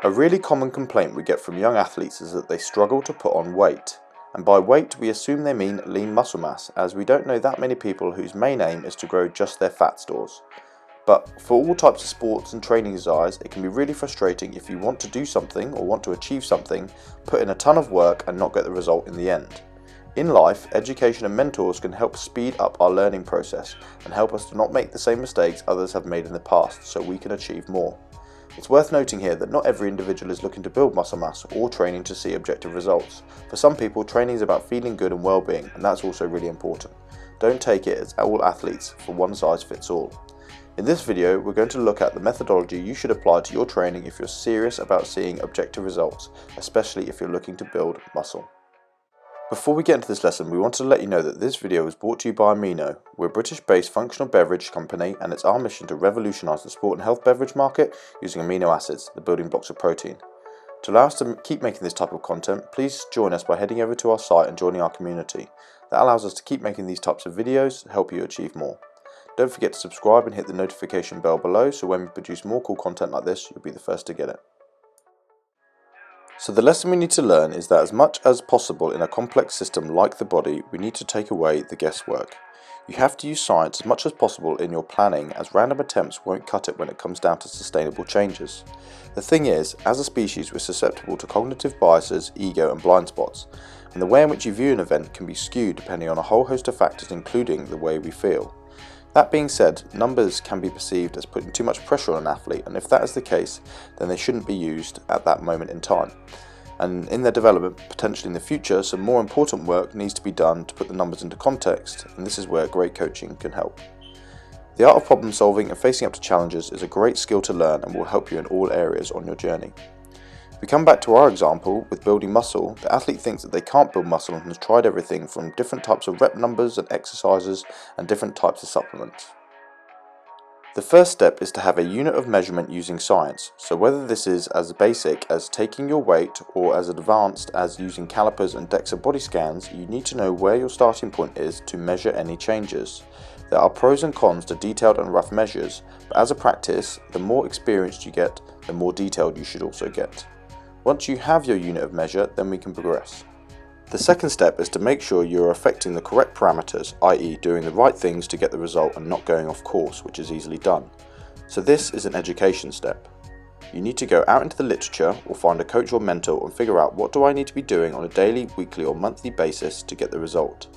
A really common complaint we get from young athletes is that they struggle to put on weight. And by weight we assume they mean lean muscle mass, as we don't know that many people whose main aim is to grow just their fat stores. But for all types of sports and training desires, it can be really frustrating if you want to do something or want to achieve something, put in a ton of work and not get the result in the end. In life, education and mentors can help speed up our learning process and help us to not make the same mistakes others have made in the past, so we can achieve more. It's worth noting here that not every individual is looking to build muscle mass or training to see objective results. For some people, training is about feeling good and well-being, and that's also really important. Don't take it as all athletes for one size fits all. In this video, we're going to look at the methodology you should apply to your training if you're serious about seeing objective results, especially if you're looking to build muscle. Before we get into this lesson, we wanted to let you know that this video was brought to you by Amino. We're a British-based functional beverage company, and it's our mission to revolutionise the sport and health beverage market using amino acids, the building blocks of protein. To allow us to keep making this type of content, please join us by heading over to our site and joining our community. That allows us to keep making these types of videos to help you achieve more. Don't forget to subscribe and hit the notification bell below, so when we produce more cool content like this, you'll be the first to get it. So the lesson we need to learn is that as much as possible in a complex system like the body, we need to take away the guesswork. You have to use science as much as possible in your planning, as random attempts won't cut it when it comes down to sustainable changes. The thing is, as a species we're susceptible to cognitive biases, ego and blind spots, and the way in which you view an event can be skewed depending on a whole host of factors, including the way we feel. That being said, numbers can be perceived as putting too much pressure on an athlete, and if that is the case, then they shouldn't be used at that moment in time. And in their development, potentially in the future, some more important work needs to be done to put the numbers into context, and this is where great coaching can help. The art of problem solving and facing up to challenges is a great skill to learn and will help you in all areas on your journey. We come back to our example with building muscle. The athlete thinks that they can't build muscle and has tried everything from different types of rep numbers and exercises and different types of supplements. The first step is to have a unit of measurement using science, so whether this is as basic as taking your weight or as advanced as using calipers and DEXA body scans, you need to know where your starting point is to measure any changes. There are pros and cons to detailed and rough measures, but as a practice, the more experienced you get, the more detailed you should also get. Once you have your unit of measure, then we can progress. The second step is to make sure you are affecting the correct parameters, i.e. doing the right things to get the result and not going off course, which is easily done. So this is an education step. You need to go out into the literature or find a coach or mentor and figure out what do I need to be doing on a daily, weekly or monthly basis to get the result.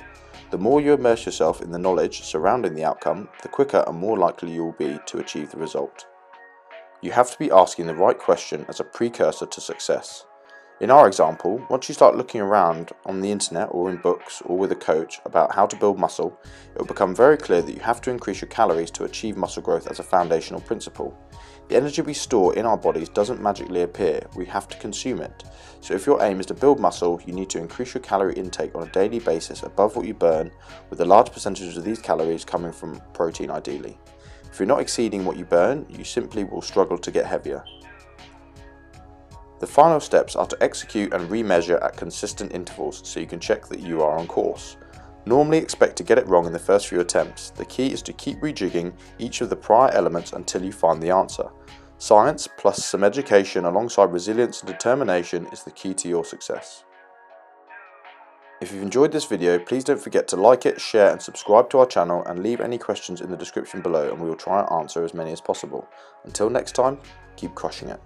The more you immerse yourself in the knowledge surrounding the outcome, the quicker and more likely you will be to achieve the result. You have to be asking the right question as a precursor to success. In our example, once you start looking around on the internet or in books or with a coach about how to build muscle, it will become very clear that you have to increase your calories to achieve muscle growth as a foundational principle. The energy we store in our bodies doesn't magically appear, we have to consume it. So if your aim is to build muscle, you need to increase your calorie intake on a daily basis above what you burn, with a large percentage of these calories coming from protein ideally. If you're not exceeding what you burn, you simply will struggle to get heavier. The final steps are to execute and remeasure at consistent intervals so you can check that you are on course. Normally expect to get it wrong in the first few attempts. The key is to keep rejigging each of the prior elements until you find the answer. Science plus some education alongside resilience and determination is the key to your success. If you've enjoyed this video, please don't forget to like it, share and subscribe to our channel, and leave any questions in the description below and we will try and answer as many as possible. Until next time, keep crushing it.